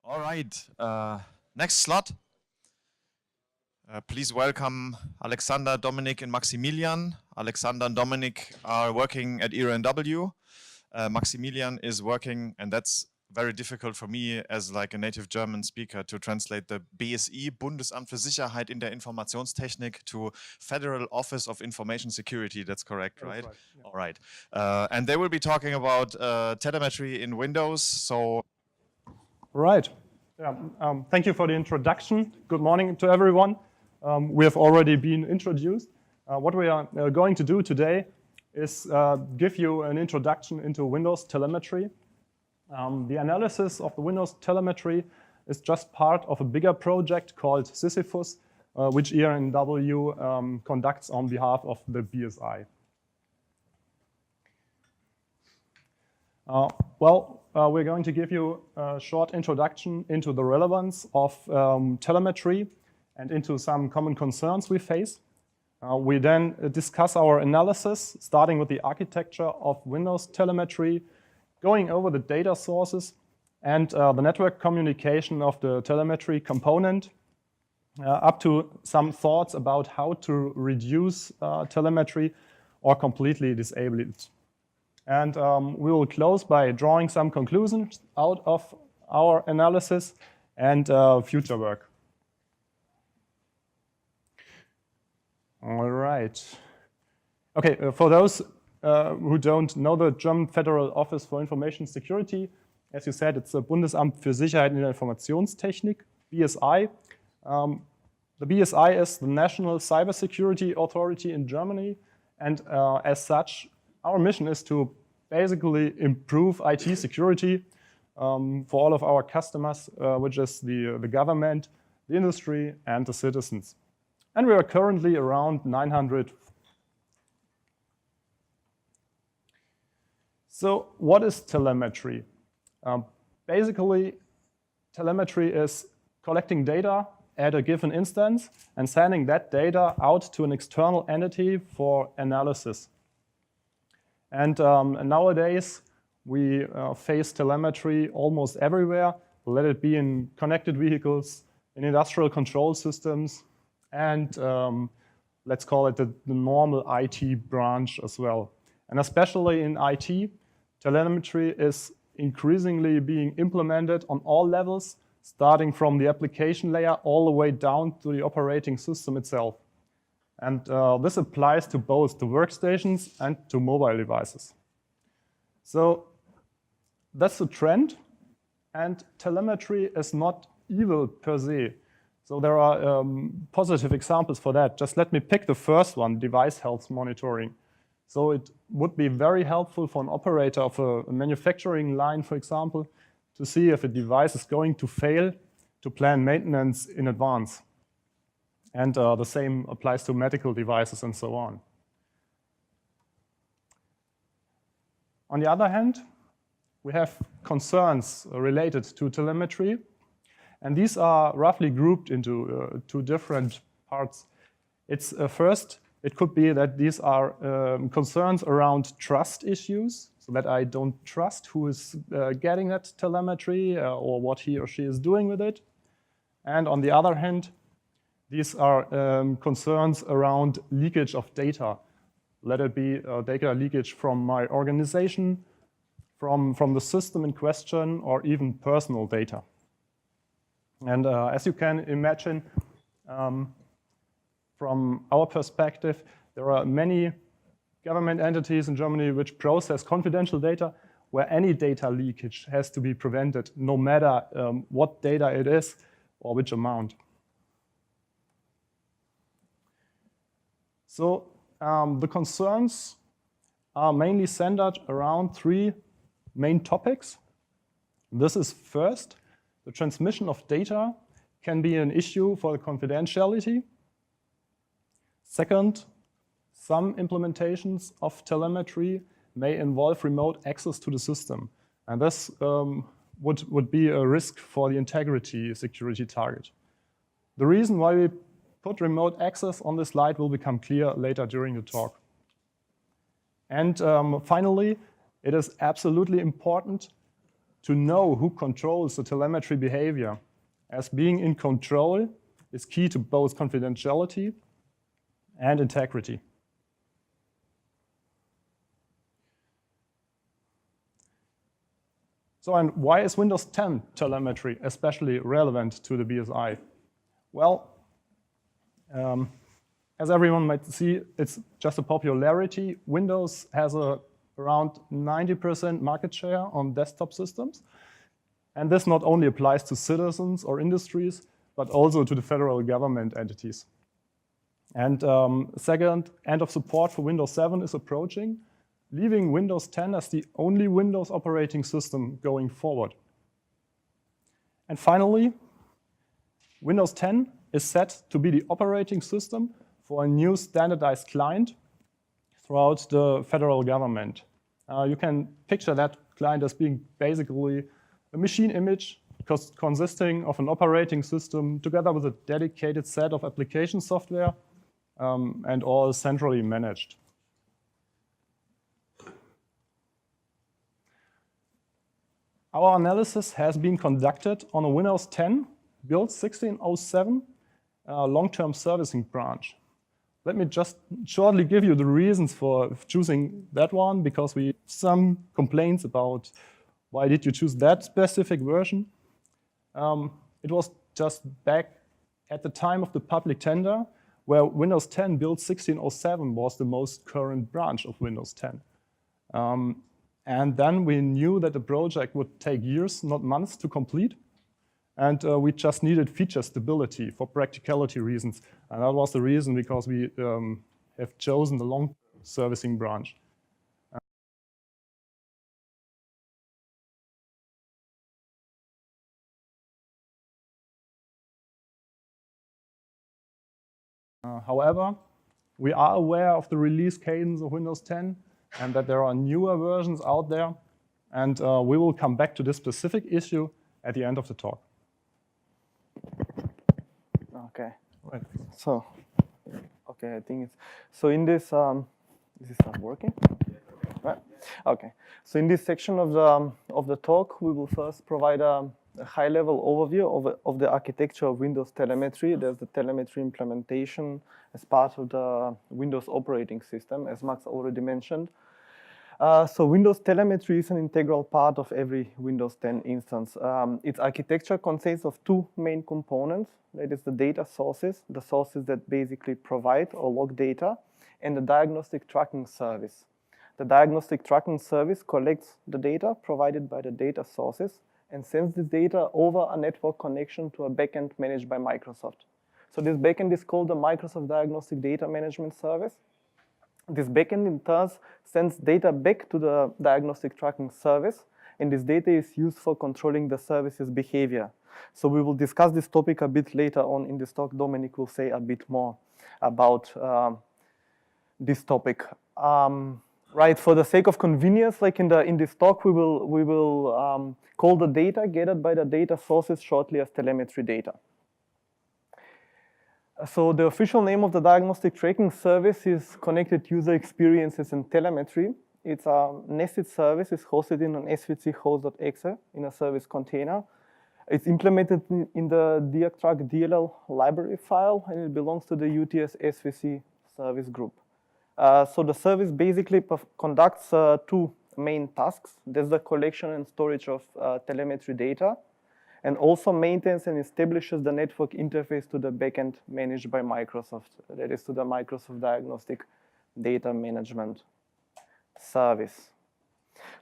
All right, next slot. Please welcome Alexander, Dominik, and Maximilian. Alexander and Dominik are working at ERNW. Maximilian is working, and that's very difficult for me as like a native German speaker to translate the BSI, Bundesamt für Sicherheit in der Informationstechnik, to Federal Office of Information Security. That's correct, right? That's right. Yeah. All right. And they will be talking about telemetry in Windows. So, right. Yeah. Thank you for the introduction. Good morning to everyone. We have already been introduced. What we are going to do today is give you an introduction into Windows Telemetry. The analysis of the Windows Telemetry is just part of a bigger project called Sisyphus, which ERNW conducts on behalf of the BSI. We're going to give you a short introduction into the relevance of telemetry and into some common concerns we face. We then discuss our analysis, starting with the architecture of Windows Telemetry, going over the data sources and the network communication of the telemetry component, up to some thoughts about how to reduce telemetry or completely disable it. And we will close by drawing some conclusions out of our analysis and future work. All right. Okay, for those who don't know the German Federal Office for Information Security, as you said, it's the Bundesamt für Sicherheit in der Informationstechnik, BSI. The BSI is the National Cybersecurity Authority in Germany, and as such, our mission is to basically improve IT security for all of our customers, which is the government, the industry, and the citizens. And we are currently around 900. So what is telemetry? Basically, telemetry is collecting data at a given instance and sending that data out to an external entity for analysis. And nowadays, we face telemetry almost everywhere, let it be in connected vehicles, in industrial control systems, and let's call it the normal IT branch as well. And especially in IT, telemetry is increasingly being implemented on all levels, starting from the application layer all the way down to the operating system itself. And this applies to both the workstations and to mobile devices. So that's the trend, and telemetry is not evil per se. So there are positive examples for that. Just let me pick the first one, device health monitoring. So it would be very helpful for an operator of a manufacturing line, for example, to see if a device is going to fail, to plan maintenance in advance. And the same applies to medical devices and so on. On the other hand, we have concerns related to telemetry. And these are roughly grouped into two different parts. It's first, it could be that these are concerns around trust issues, so that I don't trust who is getting that telemetry or what he or she is doing with it. And on the other hand, these are concerns around leakage of data. Let it be data leakage from my organization, from the system in question, or even personal data. And as you can imagine, from our perspective, there are many government entities in Germany which process confidential data where any data leakage has to be prevented, no matter what data it is or which amount. So the concerns are mainly centered around three main topics. This is first, the transmission of data can be an issue for the confidentiality. Second, some implementations of telemetry may involve remote access to the system. And this would be a risk for the integrity security target. The reason why we put remote access on this slide will become clear later during the talk. And finally, it is absolutely important to know who controls the telemetry behavior, as being in control is key to both confidentiality and integrity. So, and why is Windows 10 telemetry especially relevant to the BSI? Well, as everyone might see, it's just a popularity. Windows has around 90% market share on desktop systems. And this not only applies to citizens or industries, but also to the federal government entities. And second, end of support for Windows 7 is approaching, leaving Windows 10 as the only Windows operating system going forward. And finally, Windows 10 is set to be the operating system for a new standardized client throughout the federal government. You can picture that client as being basically a machine image consisting of an operating system together with a dedicated set of application software and all centrally managed. Our analysis has been conducted on a Windows 10 build 1607 long-term servicing branch. Let me just shortly give you the reasons for choosing that one, because we have some complaints about why did you choose that specific version. It was just back at the time of the public tender where Windows 10 build 1607 was the most current branch of Windows 10. And then we knew that the project would take years, not months, to complete. And we just needed feature stability for practicality reasons. And that was the reason because we have chosen the long servicing branch. However, we are aware of the release cadence of Windows 10 and that there are newer versions out there. And we will come back to this specific issue at the end of the talk. Okay. Right. So, okay, I think it's, so in this, is this not working? Right. Okay. So in this section of the talk, we will first provide a high-level overview of the architecture of Windows Telemetry. There's the telemetry implementation as part of the Windows operating system, as Max already mentioned. So Windows Telemetry is an integral part of every Windows 10 instance. Its architecture consists of two main components. That is the data sources, the sources that basically provide or log data, and the Diagnostic Tracking Service. The Diagnostic Tracking Service collects the data provided by the data sources and sends this data over a network connection to a backend managed by Microsoft. So this backend is called the Microsoft Diagnostic Data Management Service. This backend in turn sends data back to the Diagnostic Tracking Service, and this data is used for controlling the service's behavior. So we will discuss this topic a bit later on in this talk. Dominic will say a bit more about this topic. Right, for the sake of convenience, like in this talk, we will call the data gathered by the data sources shortly as telemetry data. So the official name of the Diagnostic Tracking Service is Connected User Experiences and Telemetry. It's a nested service. It's hosted in an svc host.exe in a service container. It's implemented in the diagtrack DLL library file, and it belongs to the UTS svc service group. So the service basically conducts two main tasks. There's the collection and storage of telemetry data, and also maintains and establishes the network interface to the backend managed by Microsoft. That is to the Microsoft Diagnostic Data Management Service.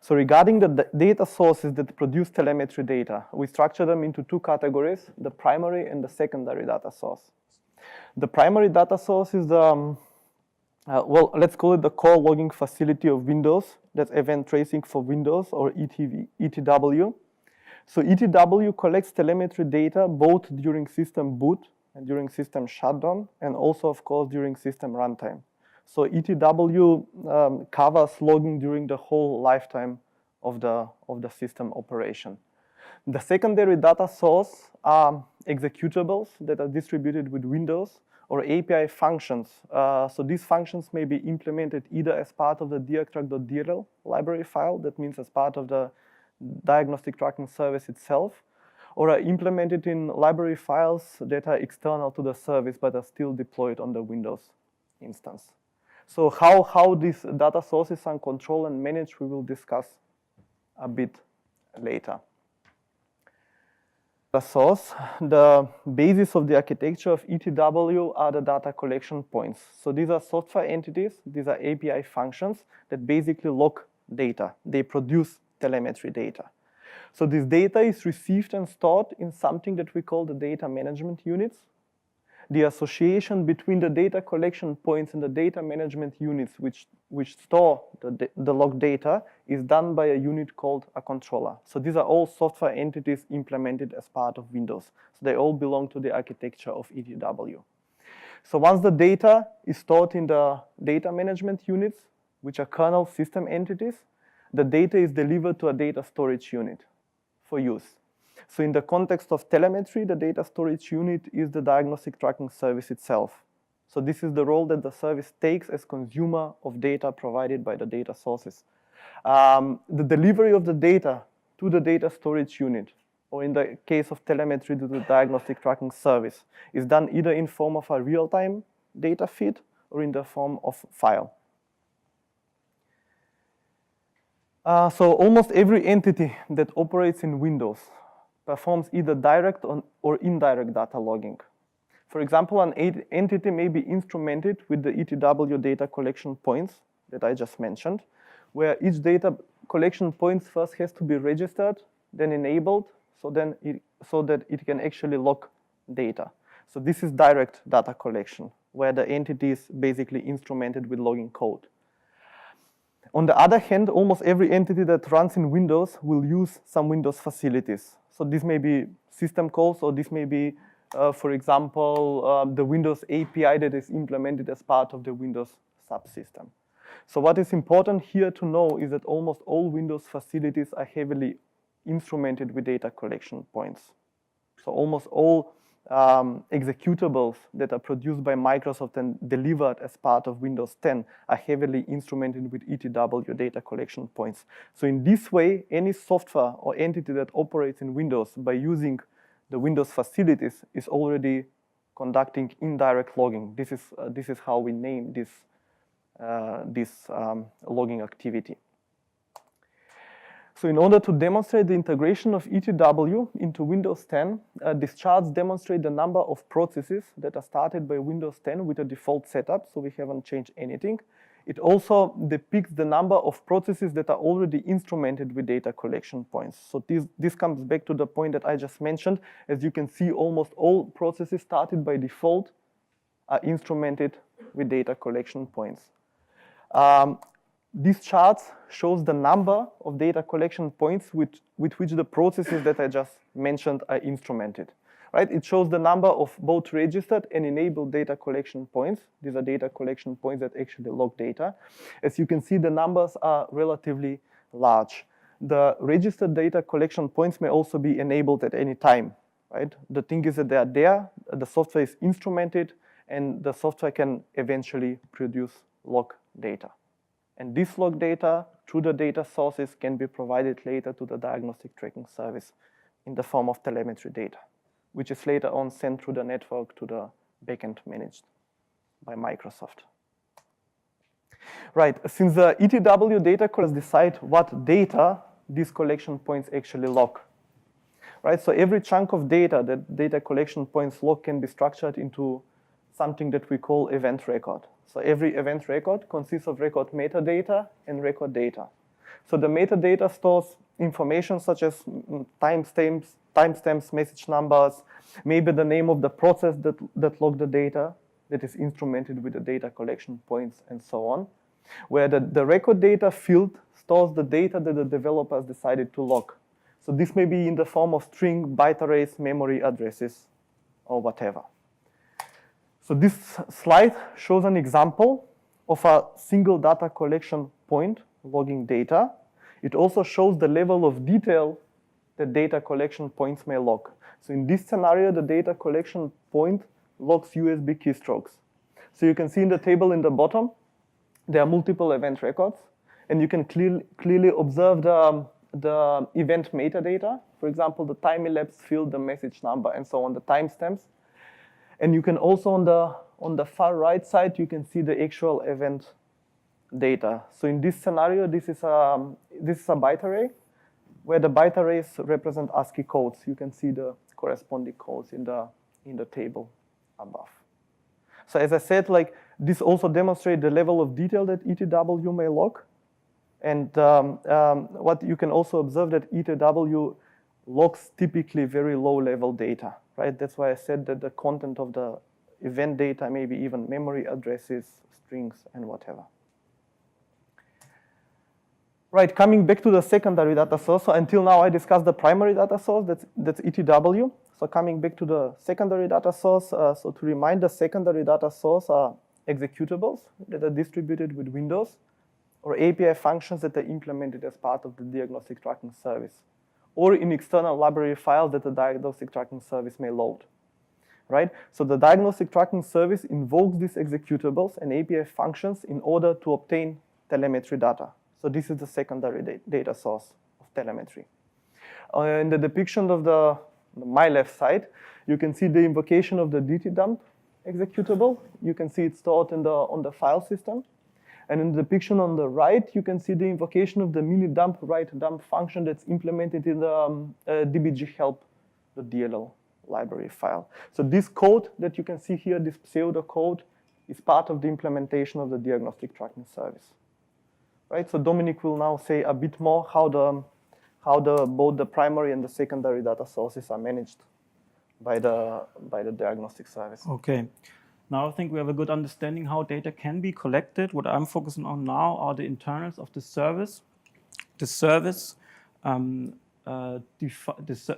So regarding the data sources that produce telemetry data, we structure them into two categories, the primary and the secondary data source. The primary data source is the, well, let's call it the core logging facility of Windows. That's event tracing for Windows, or ETW. So ETW collects telemetry data both during system boot and during system shutdown, and also, of course, during system runtime. So ETW covers logging during the whole lifetime of the system operation. The secondary data source are executables that are distributed with Windows, or API functions. So these functions may be implemented either as part of the diagtrack.dll library file, that means as part of the Diagnostic Tracking Service itself, or are implemented in library files that are external to the service but are still deployed on the Windows instance. So how these data sources are controlled and managed, we will discuss a bit later. The source, the basis of the architecture of ETW are the data collection points. So these are software entities, these are API functions that basically log data. They produce telemetry data. So this data is received and stored in something that we call the data management units. The association between the data collection points and the data management units which store the log data is done by a unit called a controller. So these are all software entities implemented as part of Windows. So they all belong to the architecture of ETW. So once the data is stored in the data management units, which are kernel system entities, the data is delivered to a data storage unit for use. So in the context of telemetry, the data storage unit is the diagnostic tracking service itself. So this is the role that the service takes as consumer of data provided by the data sources. The delivery of the data to the data storage unit, or in the case of telemetry to the diagnostic tracking service, is done either in form of a real-time data feed or in the form of file. So almost every entity that operates in Windows performs either direct or indirect data logging. For example, an entity may be instrumented with the ETW data collection points that I just mentioned, where each data collection point first has to be registered, then enabled, so that it can actually log data. So this is direct data collection, where the entity is basically instrumented with logging code. On the other hand, almost every entity that runs in Windows will use some Windows facilities. So this may be system calls, or this may be, for example, the Windows API that is implemented as part of the Windows subsystem. So what is important here to know is that almost all Windows facilities are heavily instrumented with data collection points. So almost all executables that are produced by Microsoft and delivered as part of Windows 10 are heavily instrumented with ETW data collection points. So in this way, any software or entity that operates in Windows by using the Windows facilities is already conducting indirect logging. This is how we name this logging activity. So in order to demonstrate the integration of ETW into Windows 10, these charts demonstrate the number of processes that are started by Windows 10 with a default setup, so we haven't changed anything. It also depicts the number of processes that are already instrumented with data collection points. So this comes back to the point that I just mentioned. As you can see, almost all processes started by default are instrumented with data collection points. This chart shows the number of data collection points with which the processes that I just mentioned are instrumented. Right? It shows the number of both registered and enabled data collection points. These are data collection points that actually log data. As you can see, the numbers are relatively large. The registered data collection points may also be enabled at any time. Right? The thing is that they are there, the software is instrumented, and the software can eventually produce log data. And this log data through the data sources can be provided later to the diagnostic tracking service in the form of telemetry data, which is later on sent through the network to the backend managed by Microsoft. Right, since the ETW data collectors decide what data these collection points actually log. Right, so every chunk of data that data collection points log can be structured into something that we call event record. So every event record consists of record metadata and record data. So the metadata stores information such as timestamps, message numbers, maybe the name of the process that logged the data that is instrumented with the data collection points and so on. Where the record data field stores the data that the developers decided to log. So this may be in the form of string, byte arrays, memory addresses, or whatever. So this slide shows an example of a single data collection point logging data. It also shows the level of detail that data collection points may log. So in this scenario, the data collection point logs USB keystrokes. So you can see in the table in the bottom, there are multiple event records, and you can clearly observe the the event metadata, for example, the time elapsed field, the message number, and so on, the timestamps. And you can also, on the far right side, you can see the actual event data. So in this scenario, this is a byte array, where the byte arrays represent ASCII codes. You can see the corresponding codes in the table above. So as I said, like this also demonstrates the level of detail that ETW may log. And what you can also observe that ETW logs typically very low-level data, right? That's why I said that the content of the event data, maybe even memory addresses, strings, and whatever. Right, coming back to the secondary data source. So until now, I discussed the primary data source, that's ETW. So coming back to the secondary data source, so to remind, the secondary data source are executables that are distributed with Windows, or API functions that are implemented as part of the Diagnostic Tracking Service, or in external library files that the Diagnostic Tracking Service may load, right? So the Diagnostic Tracking Service invokes these executables and API functions in order to obtain telemetry data. So this is the secondary data source of telemetry. In the depiction of my left side, you can see the invocation of the DTDump executable. You can see it stored on the file system. And in the depiction on the right, you can see the invocation of the minidump write dump function that's implemented in the dbg help.dll library file. So this code that you can see here, this pseudo code, is part of the implementation of the Diagnostic Tracking Service. Right? So Dominic will now say a bit more how both the primary and the secondary data sources are managed by the diagnostic service. Okay. Now I think we have a good understanding how data can be collected. What I'm focusing on now are the internals of the service. The service, the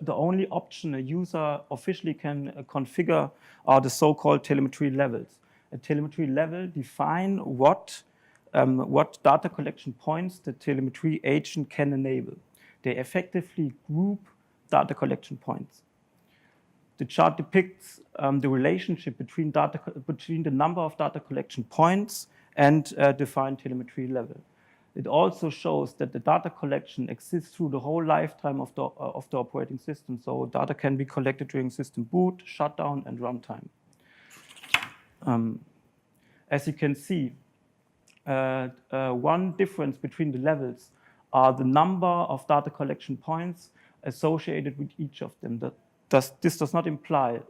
only option a user officially can configure are the so-called telemetry levels. A telemetry level define what data collection points the telemetry agent can enable. They effectively group data collection points. The chart depicts the relationship between the number of data collection points and defined telemetry level. It also shows that the data collection exists through the whole lifetime of the operating system. So data can be collected during system boot, shutdown, and runtime. As you can see, one difference between the levels are the number of data collection points associated with each of them. This does not imply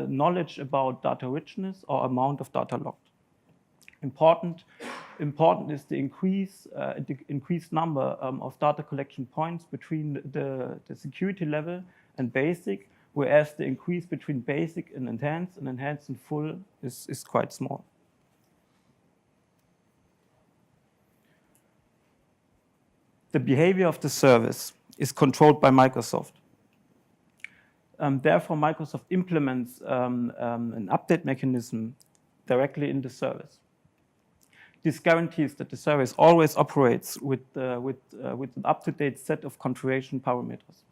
knowledge about data richness or amount of data logged. Important is the increased number of data collection points between the security level and basic, whereas the increase between basic and enhanced and full is quite small. The behavior of the service is controlled by Microsoft. Therefore, Microsoft implements an update mechanism directly in the service. This guarantees that the service always operates with an up-to-date set of configuration parameters.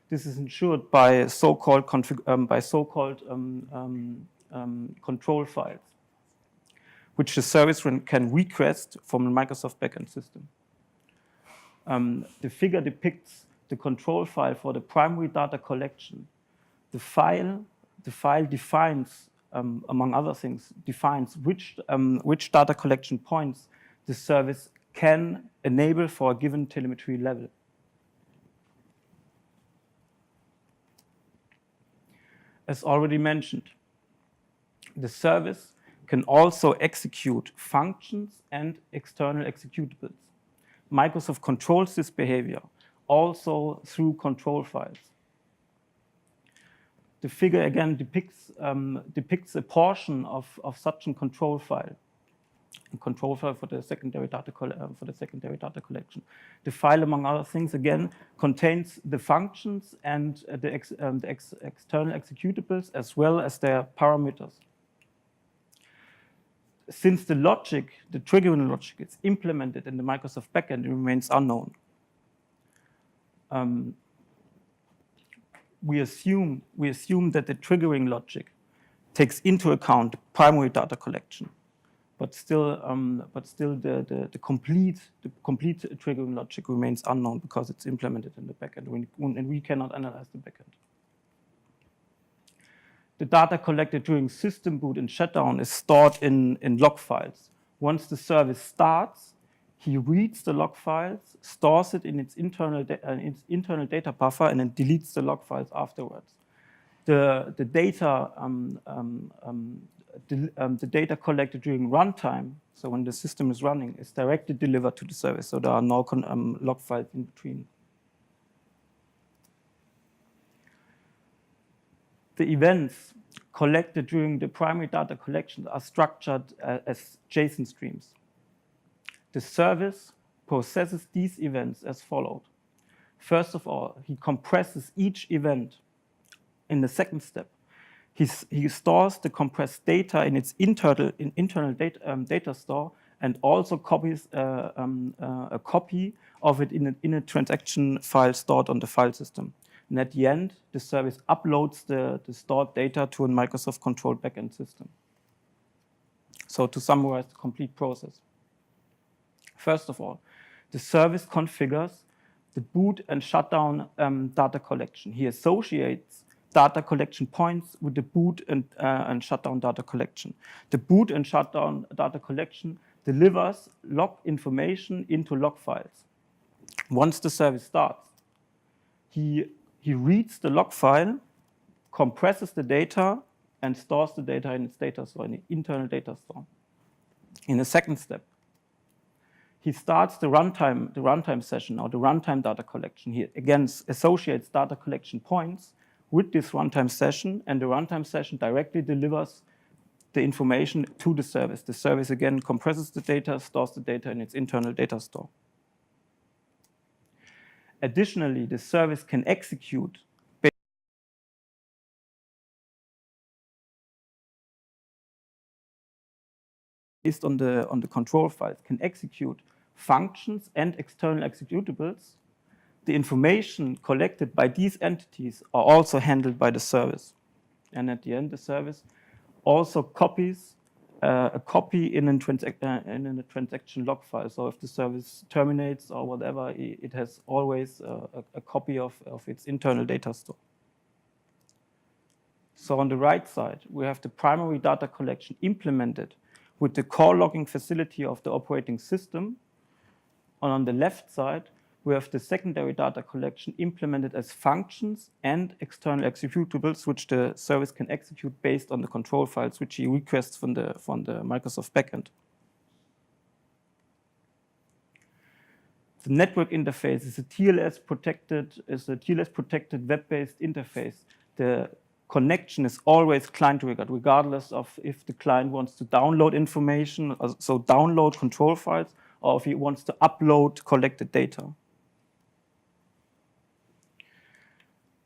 This is ensured by so-called control files, which the service can request from the Microsoft backend system. The figure depicts the control file for the primary data collection. The file defines, among other things, which data collection points the service can enable for a given telemetry level. As already mentioned, the service can also execute functions and external executables. Microsoft controls this behavior also through control files. The figure again depicts a portion of such a control file for the secondary data collection. The file, among other things, again contains the functions and the external executables as well as their parameters. Since the triggering logic is implemented in the Microsoft backend, it remains unknown. We assume that the triggering logic takes into account primary data collection, but still the complete triggering logic remains unknown because it's implemented in the backend, and we cannot analyze the backend. The data collected during system boot and shutdown is stored in log files. Once the service starts, he reads the log files, stores it in its internal data buffer, and then deletes the log files afterwards. The data collected during runtime, so when the system is running, is directly delivered to the service, so there are no log files in between. The events collected during the primary data collection are structured as JSON streams. The service processes these events as followed. First of all, he compresses each event. In the second step, he stores the compressed data in its internal data store and also copies a copy of it in a transaction file stored on the file system. And at the end, the service uploads the stored data to a Microsoft-controlled backend system. So to summarize the complete process. First of all, the service configures the boot and shutdown data collection. He associates data collection points with the boot and shutdown data collection. The boot and shutdown data collection delivers log information into log files. Once the service starts, he reads the log file, compresses the data, and stores the data in its data store, in the internal data store. In the second step, he starts the runtime session or the runtime data collection. He again associates data collection points with this runtime session, and the runtime session directly delivers the information to the service. The service again compresses the data, stores the data in its internal data store. Additionally, the service can execute based on the control files, can execute functions and external executables. The information collected by these entities are also handled by the service. And at the end, the service also copies a copy in a transaction log file. So if the service terminates or whatever, it has always a copy of its internal data store. So on the right side, we have the primary data collection implemented with the core logging facility of the operating system. And on the left side, we have the secondary data collection implemented as functions and external executables, which the service can execute based on the control files which he requests from the Microsoft backend. The network interface is a TLS protected web-based interface. The connection is always client triggered, regardless of if the client wants to download information, so download control files, or if he wants to upload collected data.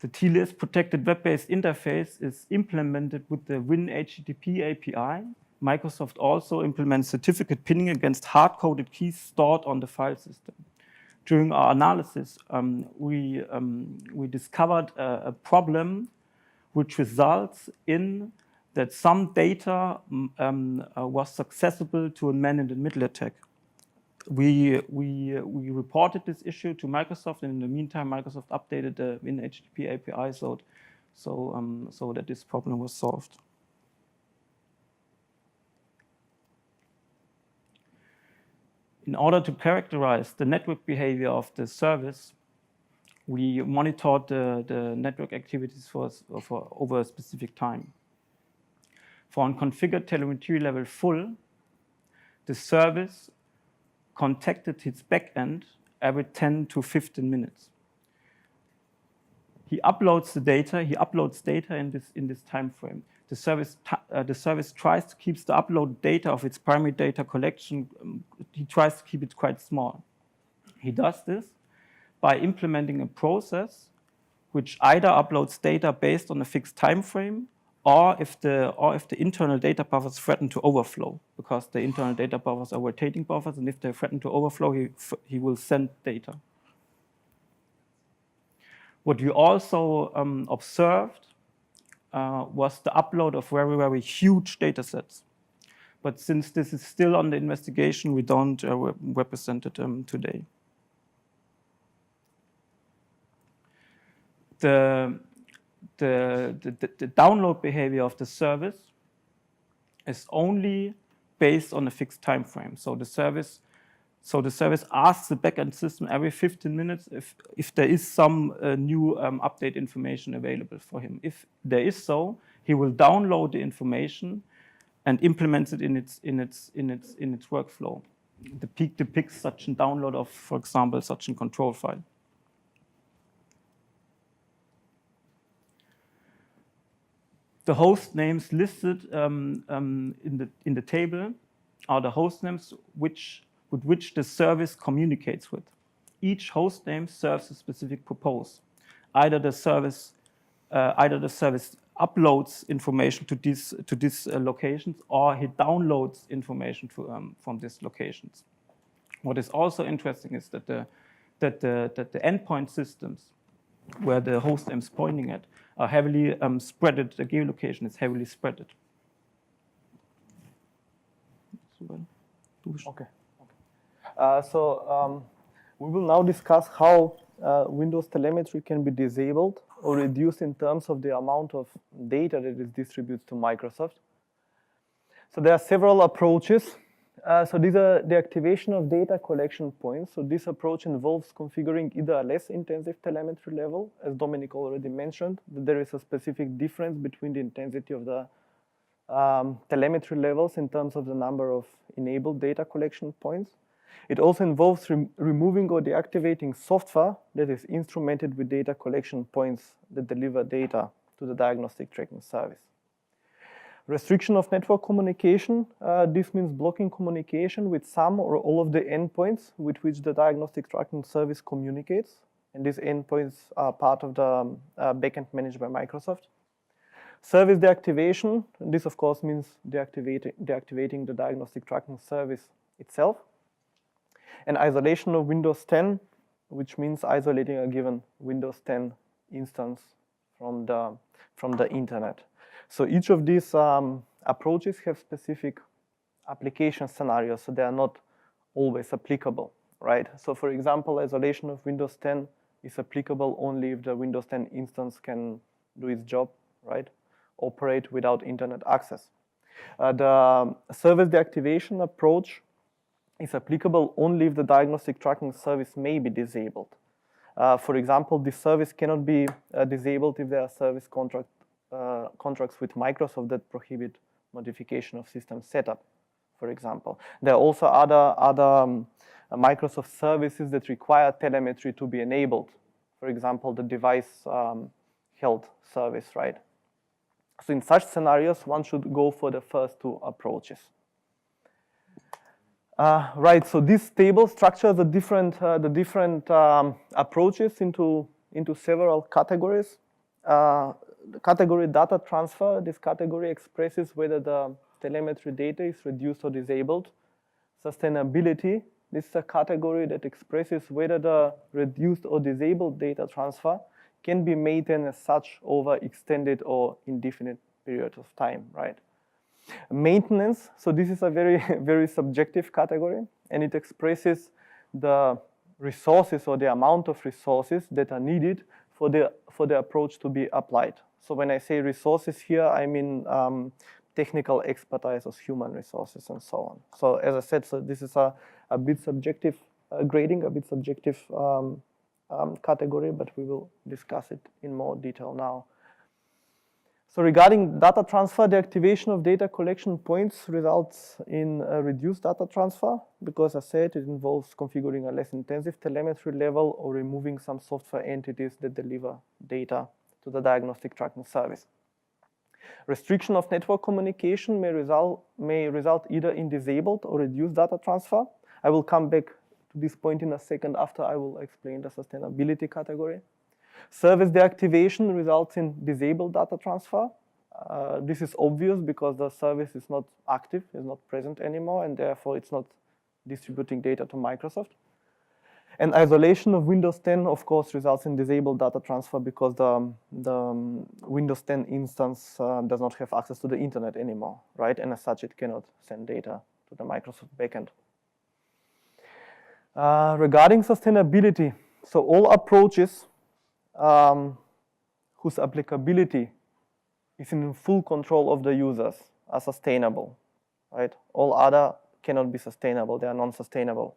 The TLS protected web-based interface is implemented with the WinHTTP API. Microsoft also implements certificate pinning against hard-coded keys stored on the file system. During our analysis, we discovered a problem which results in that some data was accessible to a man-in-the-middle attack. We reported this issue to Microsoft, and in the meantime, Microsoft updated the WinHTTP API so that this problem was solved. In order to characterize the network behavior of the service, we monitored the network activities for over a specific time. For an configured telemetry level full, the service contacted its backend every 10 to 15 minutes. He uploads the data. He uploads data in this time frame. The service tries to keep the uploaded data of its primary data collection. He tries to keep it quite small. He does this by implementing a process which either uploads data based on a fixed time frame, or if the internal data buffers threaten to overflow, because the internal data buffers are rotating buffers, and if they threaten to overflow, he will send data. What we also observed was the upload of very, very huge data sets. But since this is still under investigation, we don't represent it today. The download behavior of the service is only based on a fixed time frame. So the service asks the backend system every 15 minutes if there is some new update information available for him. If there is so, he will download the information and implements it in its workflow. The peak depicts such a download of, for example, such a control file. The host names listed in the table are the host names with which the service communicates with. Each host name serves a specific purpose. Either the service uploads information to these locations, or he downloads information from these locations. What is also interesting is that the endpoint systems, where the host name is pointing at, are heavily spreaded. The geolocation is heavily spreaded. Okay. So we will now discuss how Windows Telemetry can be disabled or reduced in terms of the amount of data that is distributed to Microsoft. So there are several approaches. So these are the activation of data collection points. So this approach involves configuring either a less intensive telemetry level, as Dominic already mentioned, that there is a specific difference between the intensity of the telemetry levels in terms of the number of enabled data collection points. It also involves removing or deactivating software that is instrumented with data collection points that deliver data to the Diagnostic Tracking Service. Restriction of network communication. This means blocking communication with some or all of the endpoints with which the Diagnostic Tracking Service communicates. And these endpoints are part of the backend managed by Microsoft. Service deactivation. This, of course, means deactivating the Diagnostic Tracking Service itself. And isolation of Windows 10, which means isolating a given Windows 10 instance from the internet. So each of these approaches have specific application scenarios, so they are not always applicable, right? So for example, isolation of Windows 10 is applicable only if the Windows 10 instance can do its job, right? Operate without internet access. The service deactivation approach is applicable only if the Diagnostic Tracking Service may be disabled. For example, this service cannot be disabled if there are service contracts with Microsoft that prohibit modification of system setup, for example. There are also other Microsoft services that require telemetry to be enabled. For example, the device health service, right? So in such scenarios, one should go for the first two approaches. Right, so this table structures the different approaches into several categories. The category data transfer, this category expresses whether the telemetry data is reduced or disabled. Sustainability, this is a category that expresses whether the reduced or disabled data transfer can be maintained as such over extended or indefinite periods of time, right? Maintenance, so this is a very, very subjective category, and it expresses the resources or the amount of resources that are needed for the approach to be applied. So when I say resources here, I mean technical expertise as human resources and so on. So as I said, so this is a bit subjective grading, a bit subjective category, but we will discuss it in more detail now. So regarding data transfer, the activation of data collection points results in a reduced data transfer because, as I said, it involves configuring a less intensive telemetry level or removing some software entities that deliver data to the Diagnostic Tracking Service. Restriction of network communication may result either in disabled or reduced data transfer. I will come back to this point in a second after I will explain the sustainability category. Service deactivation results in disabled data transfer. This is obvious because the service is not active, is not present anymore, and therefore it's not distributing data to Microsoft. And isolation of Windows 10, of course, results in disabled data transfer because the Windows 10 instance does not have access to the internet anymore, right? And as such, it cannot send data to the Microsoft backend. Regarding sustainability, so all approaches whose applicability is in full control of the users are sustainable, right? All other cannot be sustainable, they are non-sustainable.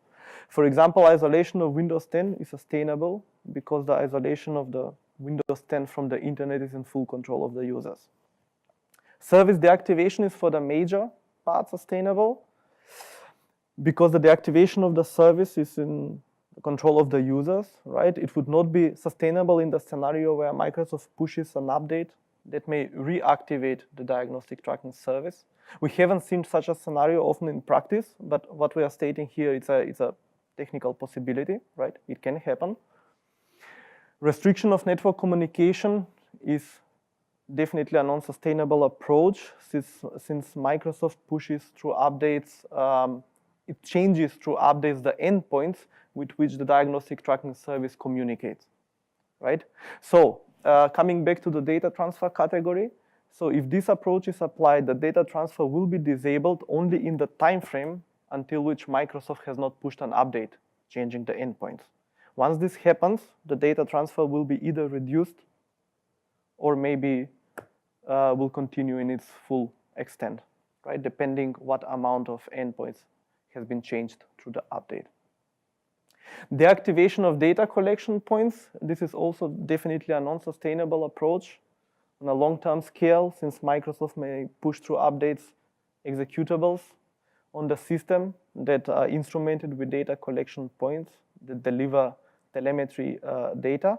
For example, isolation of Windows 10 is sustainable because the isolation of the Windows 10 from the internet is in full control of the users. Service deactivation is for the major part sustainable because the deactivation of the service is in the control of the users, right? It would not be sustainable in the scenario where Microsoft pushes an update that may reactivate the diagnostic tracking service. We haven't seen such a scenario often in practice, but what we are stating here is a technical possibility, right? It can happen. Restriction of network communication is definitely a non-sustainable approach since Microsoft pushes through updates, it changes through updates the endpoints with which the diagnostic tracking service communicates, right? So coming back to the data transfer category, so if this approach is applied, the data transfer will be disabled only in the time frame until which Microsoft has not pushed an update, changing the endpoints. Once this happens, the data transfer will be either reduced or maybe will continue in its full extent, right? Depending what amount of endpoints has been changed through the update. Deactivation of data collection points, this is also definitely a non-sustainable approach on a long-term scale, since Microsoft may push through updates executables on the system that are instrumented with data collection points that deliver telemetry data.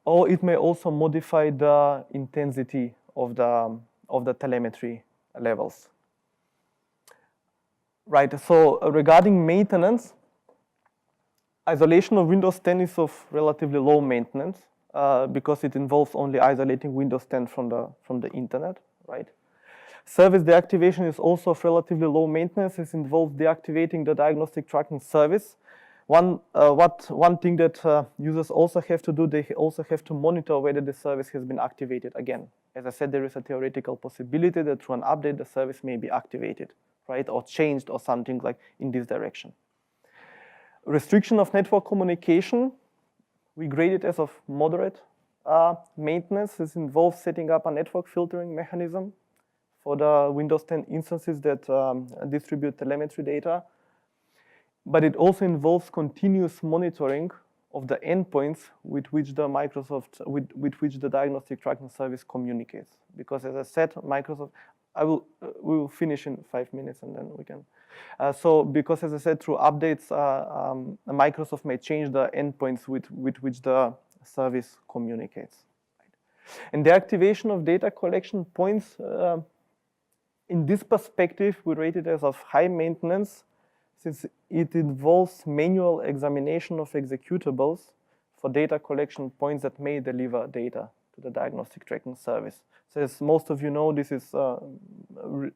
Or it may also modify the intensity of the telemetry levels. Right, so regarding maintenance, isolation of Windows 10 is of relatively low maintenance because it involves only isolating Windows 10 from the internet, right? Service deactivation is also of relatively low maintenance. It involves deactivating the diagnostic tracking service. One thing that users also have to do, they also have to monitor whether the service has been activated again. As I said, there is a theoretical possibility that through an update, the service may be activated, right, or changed or something like in this direction. Restriction of network communication, we grade it as of moderate maintenance. This involves setting up a network filtering mechanism for the Windows 10 instances that distribute telemetry data. But it also involves continuous monitoring of the endpoints with which the with which the diagnostic tracking service communicates. Because as I said, Microsoft, we will finish in 5 minutes and then we can. Because as I said, through updates, Microsoft may change the endpoints with which the service communicates. And the activation of data collection points, in this perspective, we rate it as of high maintenance, since it involves manual examination of executables for data collection points that may deliver data to the diagnostic tracking service. So as most of you know, this is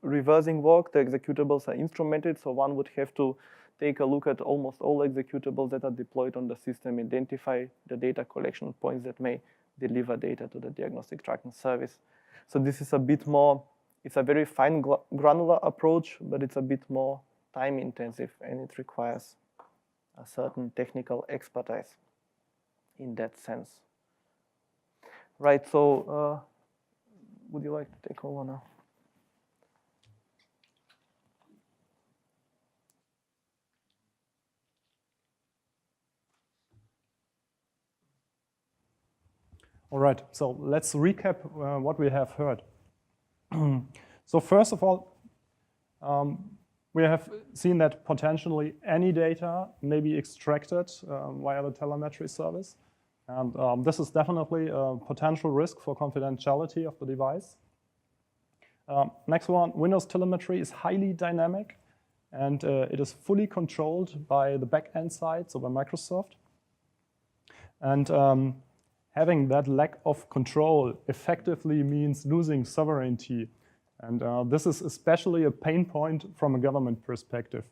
reversing work. The executables are instrumented, so one would have to take a look at almost all executables that are deployed on the system, identify the data collection points that may deliver data to the diagnostic tracking service. So this is a bit more, it's a very fine granular approach, but it's a bit more time intensive and it requires a certain technical expertise in that sense. Right, so would you like to take over now? All right, so let's recap what we have heard. So first of all, we have seen that potentially any data may be extracted via the telemetry service. And this is definitely a potential risk for confidentiality of the device. Next one, Windows Telemetry is highly dynamic and it is fully controlled by the back-end side, so by Microsoft. And having that lack of control effectively means losing sovereignty. And this is especially a pain point from a government perspective.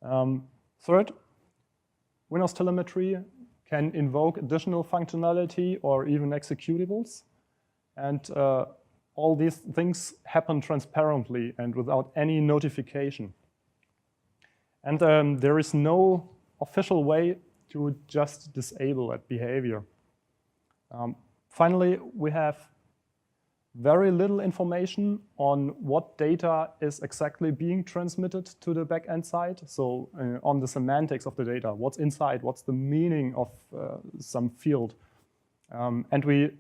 Third, Windows Telemetry can invoke additional functionality or even executables. And all these things happen transparently and without any notification. And there is no official way to just disable that behavior. Finally, we have very little information on what data is exactly being transmitted to the backend side. So on the semantics of the data, what's inside, what's the meaning of some field. And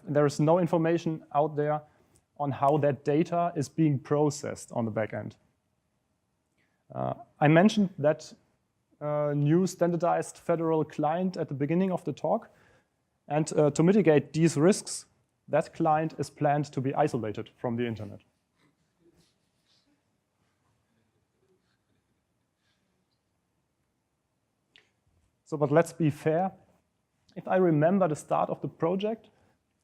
there is no information out there on how that data is being processed on the backend. I mentioned that new standardized federal client at the beginning of the talk. And to mitigate these risks, that client is planned to be isolated from the internet. So, but let's be fair. If I remember the start of the project,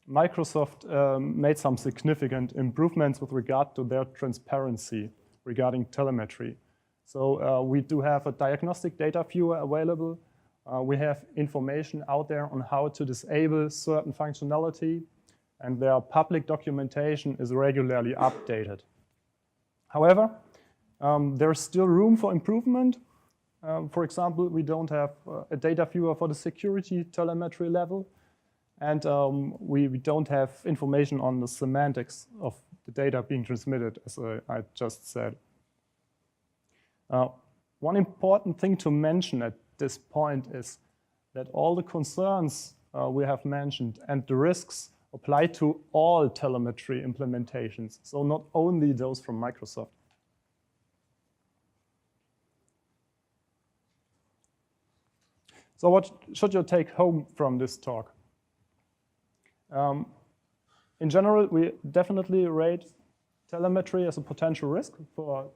Microsoft made some significant improvements with regard to their transparency regarding telemetry. So we do have a diagnostic data viewer available. We have information out there on how to disable certain functionality, and their public documentation is regularly updated. However, there's still room for improvement. For example, we don't have a data viewer for the security telemetry level, and we don't have information on the semantics of the data being transmitted, as I just said. One important thing to mention at this point is that all the concerns we have mentioned and the risks apply to all telemetry implementations, so not only those from Microsoft. So what should you take home from this talk? In general, we definitely rate telemetry as a potential risk for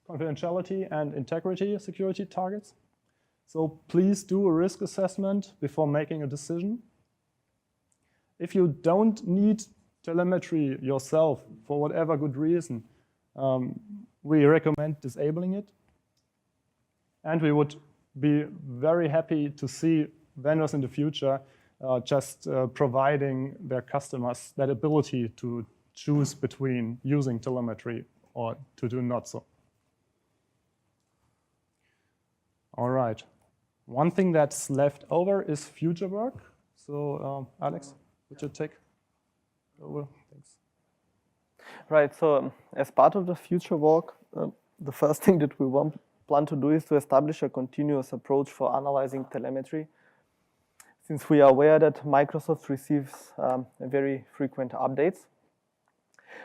confidentiality and integrity security targets. So please do a risk assessment before making a decision. If you don't need telemetry yourself for whatever good reason, we recommend disabling it. And we would be very happy to see vendors in the future just providing their customers that ability to choose between using telemetry or to do not so. All right. One thing that's left over is future work. So Alex, would you take over? Thanks. Right, so as part of the future work, the first thing that we plan to do is to establish a continuous approach for analyzing telemetry. Since we are aware that Microsoft receives very frequent updates.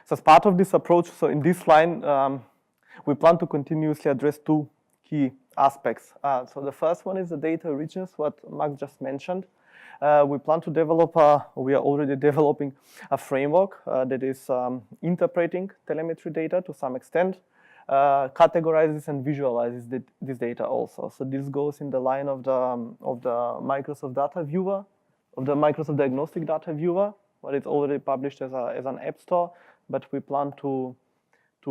So as part of this approach, so in this line, we plan to continuously address two key aspects. So the first one is the data richness, what Max just mentioned. We plan to develop, we are already developing a framework that is interpreting telemetry data to some extent, categorizes and visualizes this data also. So this goes in the line of the Microsoft Data Viewer, of the Microsoft Diagnostic Data Viewer, but it's already published as an app store. But we plan to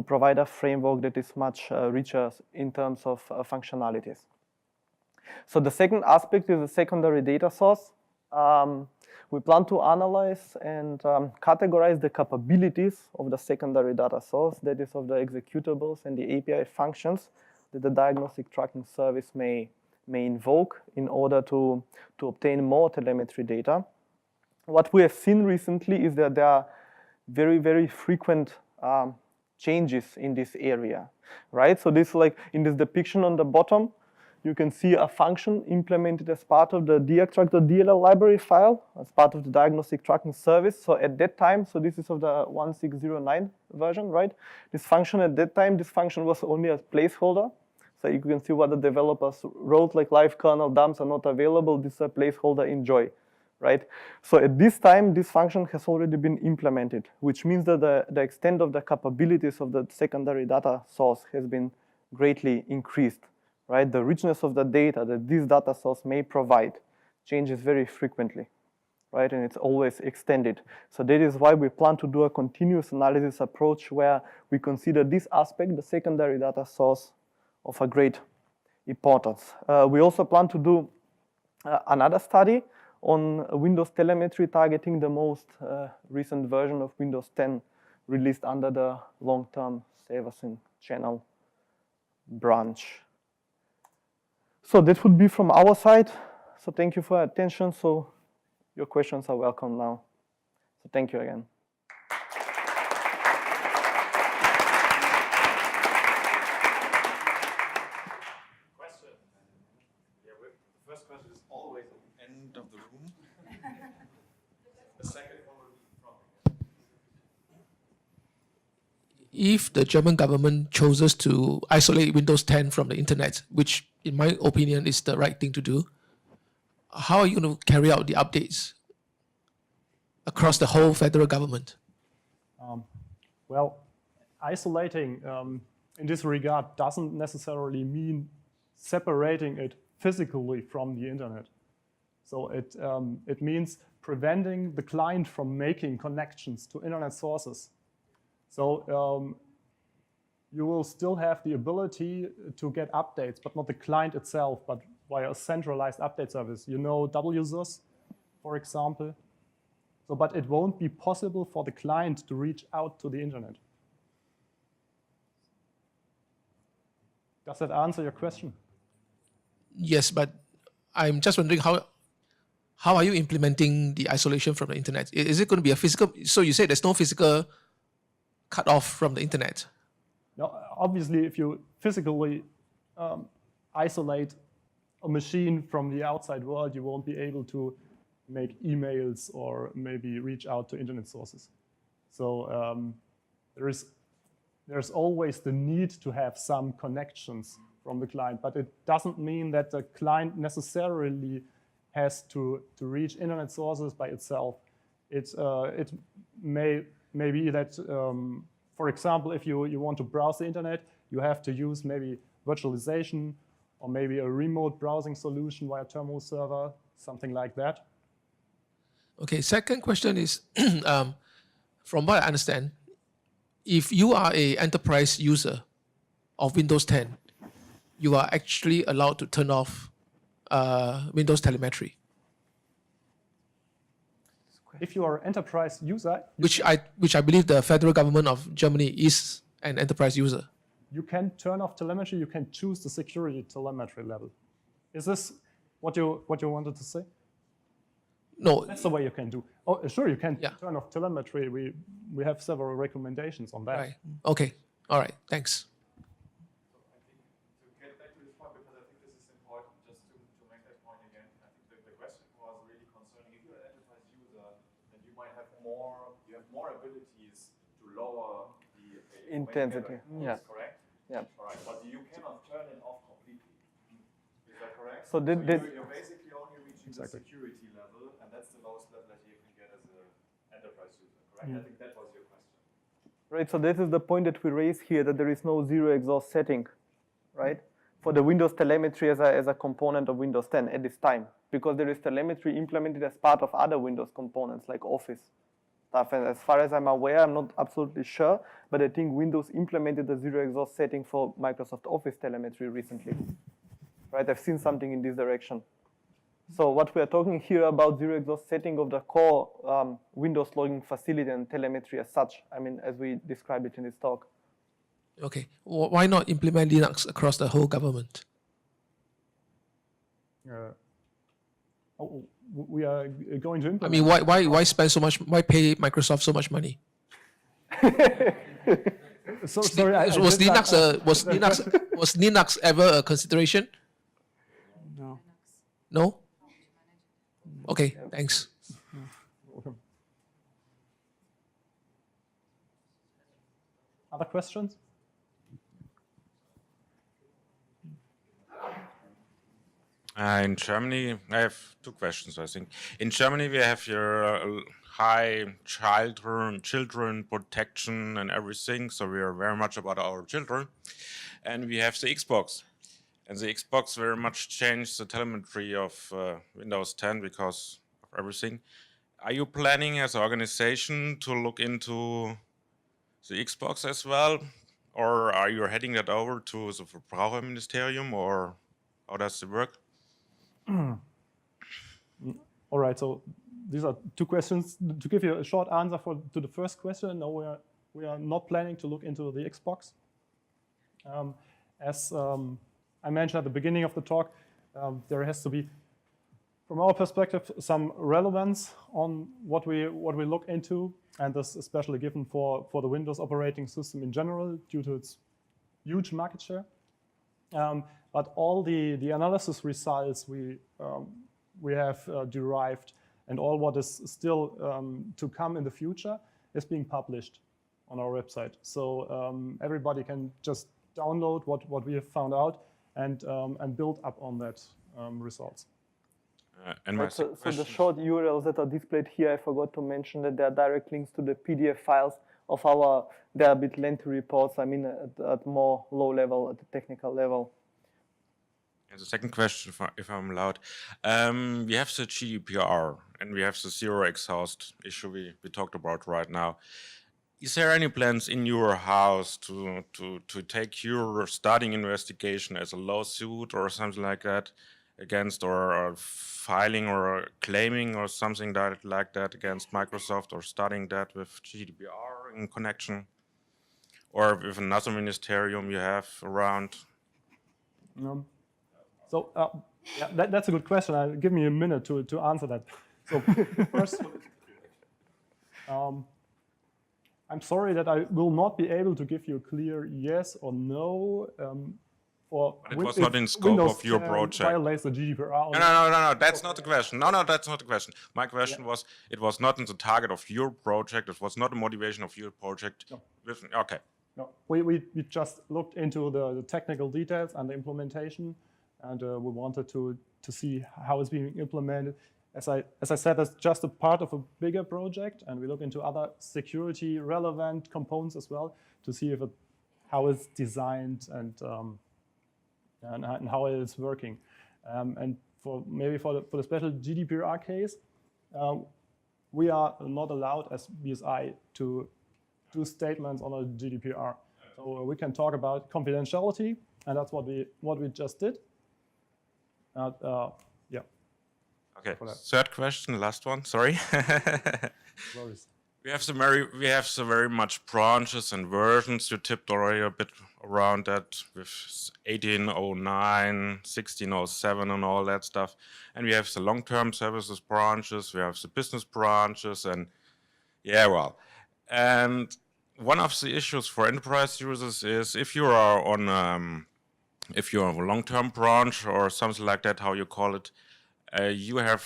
provide a framework that is much richer in terms of functionalities. So the second aspect is the secondary data source. We plan to analyze and categorize the capabilities of the secondary data source, that is of the executables and the API functions that the Diagnostic Tracking Service may invoke in order to obtain more telemetry data. What we have seen recently is that there are very, very frequent changes in this area, right? So this, like in this depiction on the bottom, you can see a function implemented as part of the diagtrack.dll library file, as part of the Diagnostic Tracking Service. So at that time, so this is of the 1609 version, right? This function at that time, this function was only a placeholder. So you can see what the developers wrote, like live kernel dumps are not available. This is a placeholder, enjoy, right? So at this time, this function has already been implemented, which means that the extent of the capabilities of the secondary data source has been greatly increased. Right, the richness of the data that this data source may provide changes very frequently, right, and it's always extended. So that is why we plan to do a continuous analysis approach where we consider this aspect, the secondary data source, of a great importance. We also plan to do another study on Windows Telemetry targeting the most recent version of Windows 10 released under the long-term Save Us in Channel branch. So that would be from our side. So thank you for your attention. So your questions are welcome now. So thank you again. Question. Yeah, the first question is always at the end of the room. The second one will be from. If the German government chooses to isolate Windows 10 from the internet, which in my opinion is the right thing to do, how are you going to carry out the updates across the whole federal government? Well, isolating in this regard doesn't necessarily mean separating it physically from the internet. So it means preventing the client from making connections to internet sources. So you will still have the ability to get updates, but not the client itself, but via a centralized update service. You know WSUS, for example. So, but it won't be possible for the client to reach out to the internet. Does that answer your question? Yes, but I'm just wondering how are you implementing the isolation from the internet? Is it going to be a physical? So you say there's no physical cut off from the internet. Now, obviously, if you physically isolate a machine from the outside world, you won't be able to make emails or maybe reach out to internet sources. So there's always the need to have some connections from the client, but it doesn't mean that the client necessarily has to reach internet sources by itself. It may be that, for example, if you want to browse the internet, you have to use maybe virtualization or maybe a remote browsing solution via terminal server, something like that. Okay, second question is, from what I understand, if you are an enterprise user of Windows 10, you are actually allowed to turn off Windows Telemetry. If you are an enterprise user, which I believe the federal government of Germany is an enterprise user. You can turn off telemetry. You can choose the security telemetry level. Is this what you wanted to say? No, That's the way you can do. Oh, sure, you can Yeah. turn off telemetry. We have several recommendations on that. right. Okay. All right. Thanks. To get back to this point, because I think this is important, just to make that point again, I think the question was really concerning if you're an enterprise user, then you might have more abilities to lower the Intensity, yeah. Correct? Yeah. All right, but you cannot turn it off completely. Is that correct? So you're basically only reaching the security level, and that's the lowest level that you can get as an enterprise user, correct? I think that was your question. Right, so this is the point that we raise here, that there is no zero exhaust setting, right? For the Windows Telemetry as a component of Windows 10 at this time, because there is telemetry implemented as part of other Windows components like Office stuff. And as far as I'm aware, I'm not absolutely sure, but I think Windows implemented the zero exhaust setting for Microsoft Office telemetry recently, right? I've seen something in this direction. So what we are talking here about zero exhaust setting of the core Windows logging facility and telemetry as such, I mean, as we described it in this talk. Okay. Why not implement Linux across the whole government? We are going to implement. I mean, why spend so much? Why pay Microsoft so much money? So sorry, Was Linux ever a consideration? No. No. Okay. Thanks. Other questions? In Germany, I have two questions, I think. In Germany, we have your high children protection and everything, so we are very much about our children. And we have the Xbox. And the Xbox very much changed the telemetry of Windows 10 because of everything. Are you planning as an organization to look into the Xbox as well? Or are you heading that over to the Verbraucherministerium or How does it work? All right, so these are two questions. To give you a short answer to the first question, no, we are not planning to look into the Xbox. As I mentioned at the beginning of the talk, there has to be, from our perspective, some relevance on what we look into, and this especially given for the Windows operating system in general due to its huge market share. But all the analysis results we have derived and all what is still to come in the future is being published on our website. So everybody can just download what we have found out and build up on that results. And my So second the question- short URLs that are displayed here, I forgot to mention that there are direct links to the PDF files of they're a bit lengthy reports, I mean at more low level, at the technical level. And the second question, if I'm allowed, we have the GDPR and we have the zero exhaust issue we talked about right now. Is there any plans in your house to take your starting investigation as a lawsuit or something like that against or filing or claiming or something like that against Microsoft or starting that with GDPR in connection or with another ministerium you have around? So yeah, that's a good question. Give me a minute to answer that. So first, I'm sorry that I will not be able to give you a clear yes or no. But it was not in scope Windows of your 10 project. violates the GDPR. No, that's not the question. No, that's not the question. My question was, it was not in the target of your project. It was not the motivation of your project. No. Okay. No, we just looked into the technical details and the implementation, and we wanted to see how it's being implemented. As I said, that's just a part of a bigger project, and we look into other security relevant components as well to see how it's designed and how it is working. And for the special GDPR case, we are not allowed as BSI to do statements on a GDPR. So we can talk about confidentiality, and that's what we just did. Yeah. Okay. Third question, last one. Sorry. Worries. We have the very much branches and versions. You tipped already a bit around that with 1809, 1607, and all that stuff. And we have the long-term services branches. We have the business branches, and yeah, well. And one of the issues for enterprise users is if you are on if you have a long-term branch or something like that, how you call it, you have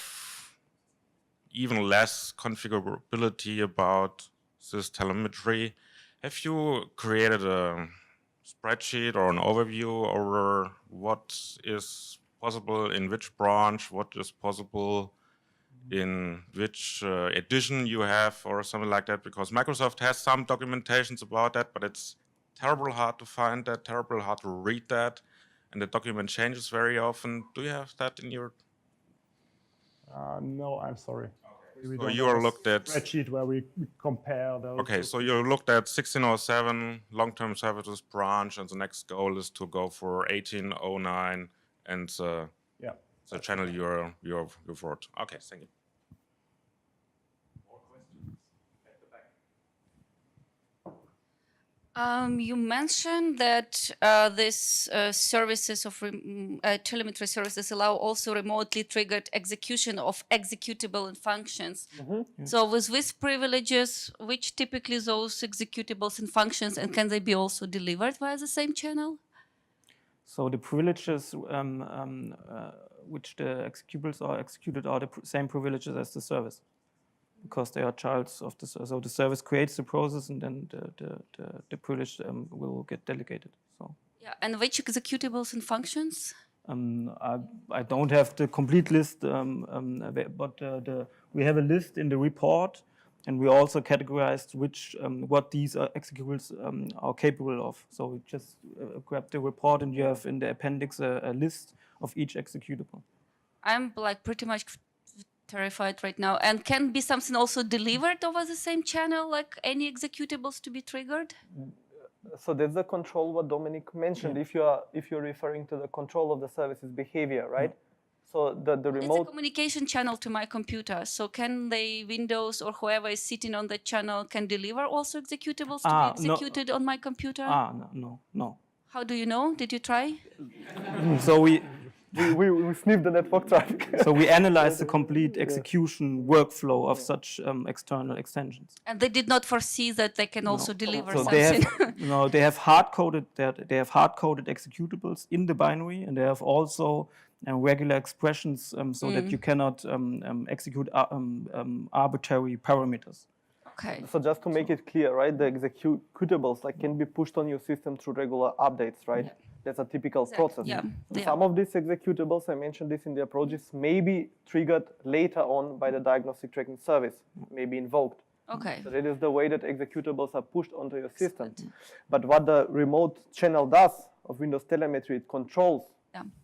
even less configurability about this telemetry. Have you created a spreadsheet or an overview over what is possible in which branch, what is possible in which edition you have or something like that? Because Microsoft has some documentations about that, but it's terrible hard to find that, terrible hard to read that, and the document changes very often. Do you have that in your... No, I'm sorry. We So don't you have are a looked at... spreadsheet where we compare those. Okay, so you looked at 1607 long-term services branch, and the next goal is to go for 1809 and Yeah. the channel you're for. Okay, thank you. You mentioned that these services of telemetry services allow also remotely triggered execution of executable and functions. So with these privileges, which typically those executables and functions, and can they be also delivered via the same channel? So the privileges which the executables are executed are the same privileges as the service, because they are childs of the service. So the service creates the process, and then the privilege will get delegated. So Yeah, and which executables and functions? I don't have the complete list, but we have a list in the report, and we also categorized what these executables are capable of. So we just grab the report, and you have in the appendix a list of each executable. I'm like pretty much terrified right now. And can be something also delivered over the same channel, like any executables to be triggered? So that's the control what Dominic mentioned. If you're referring to the control of the service's behavior, right? So the It's a remote communication channel to my computer. So can the Windows or whoever is sitting on that channel can deliver also executables to be No. executed on my computer? No. How do you know? Did you try? So we sniff the network traffic. so we analyze the complete execution workflow of such external extensions. And they did not foresee that they can also deliver So something. they have hard-coded executables in the binary, and they have also regular expressions so that you cannot execute arbitrary parameters. Okay. So just to make it clear, right, the executables like can be pushed on your system through regular updates, right? Yeah. That's a typical process. Yeah. Some of these executables, I mentioned this in the approaches, may be triggered later on by the diagnostic tracking service, may be invoked. Okay. So that is the way that executables are pushed onto your system. But what the remote channel does of Windows Telemetry, it controls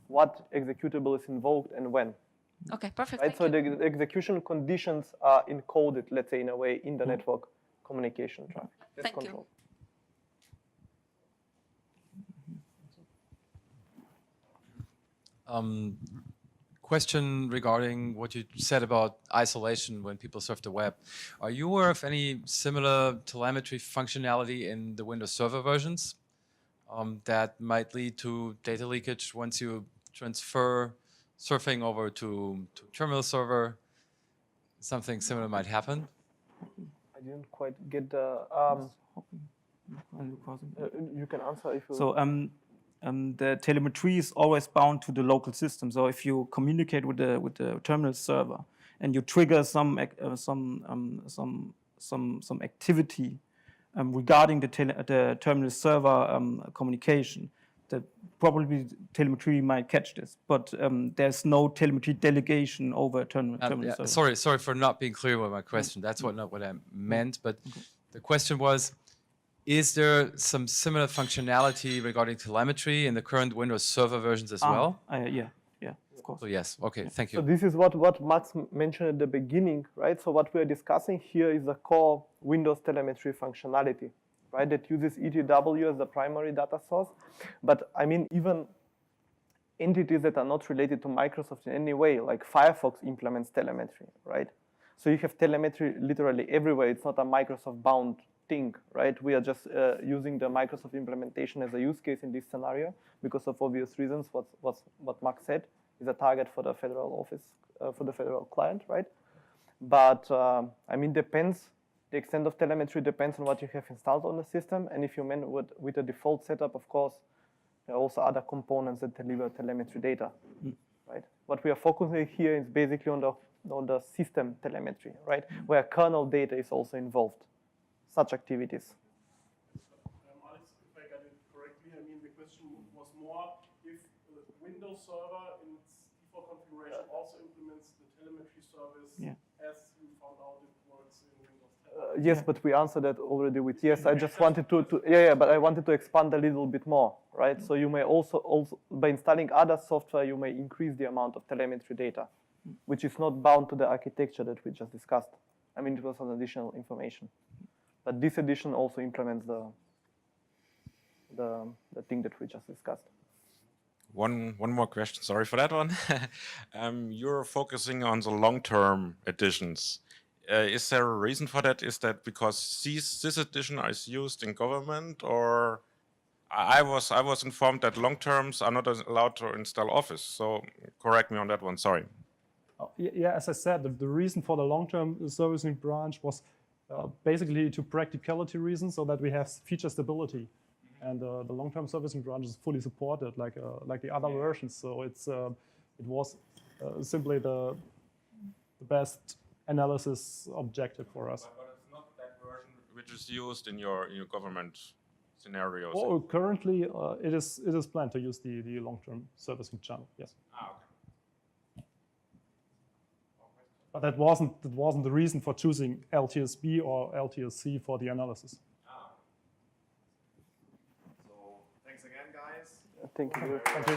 what executable is invoked and when. Okay, perfect. Right? So the execution conditions are encoded, let's say, in a way, in the network communication traffic. That's Thank you. Question regarding what you said about isolation when people surf the web. Are you aware of any similar telemetry functionality in the Windows Server versions that might lead to data leakage once you transfer surfing over to terminal server? Something similar might happen. I didn't quite get the. You can answer if you. So the telemetry is always bound to the local system. So if you communicate with the terminal server and you trigger some activity regarding the terminal server communication, probably telemetry might catch this, but there's no telemetry delegation over terminal server. Sorry for not being clear with my question. That's not what I meant. But the question was, is there some similar functionality regarding telemetry in the current Windows Server versions as well? Yeah, of course. So yes, okay, thank you. So this is what Max mentioned at the beginning, right? So what we're discussing here is the core Windows Telemetry functionality, right? That uses ETW as the primary data source. But I mean, even entities that are not related to Microsoft in any way, like Firefox implements telemetry, right? So you have telemetry literally everywhere. It's not a Microsoft-bound thing, right? We are just using the Microsoft implementation as a use case in this scenario because of obvious reasons. What Max said is a target for the federal office, for the federal client, right? But I mean, depends. The extent of telemetry depends on what you have installed on the system, and if you mean with the default setup, of course, there are also other components that deliver telemetry data, right? What we are focusing here is basically on the system telemetry, right? Where kernel data is also involved. Such activities. Alex, if I got it correctly, I mean the question was more if the Windows Server in its default configuration also implements the telemetry service as you found out it works in Windows 10. Yes, but we answered that already with yes. I just wanted to but I wanted to expand a little bit more, right? So you may also by installing other software, you may increase the amount of telemetry data, which is not bound to the architecture that we just discussed. I mean, it was an additional information. But this edition also implements the thing that we just discussed. One more question. Sorry for that one. You're focusing on the long-term editions. Is there a reason for that? Is that because this edition is used in government, or I was informed that long-terms are not allowed to install Office. So correct me on that one. Sorry. Yeah, as I said, the reason for the long-term servicing branch was basically to practicality reasons, so that we have feature stability, and the long-term servicing branch is fully supported, like the other versions. So it was simply the best analysis objective for us. But it's not that version which is used in your government scenarios. Well, currently, it is planned to use the long-term servicing channel. Yes. Okay. But that wasn't the reason for choosing LTSB or LTSC for the analysis. So thanks again, guys. Thank you. Thank you.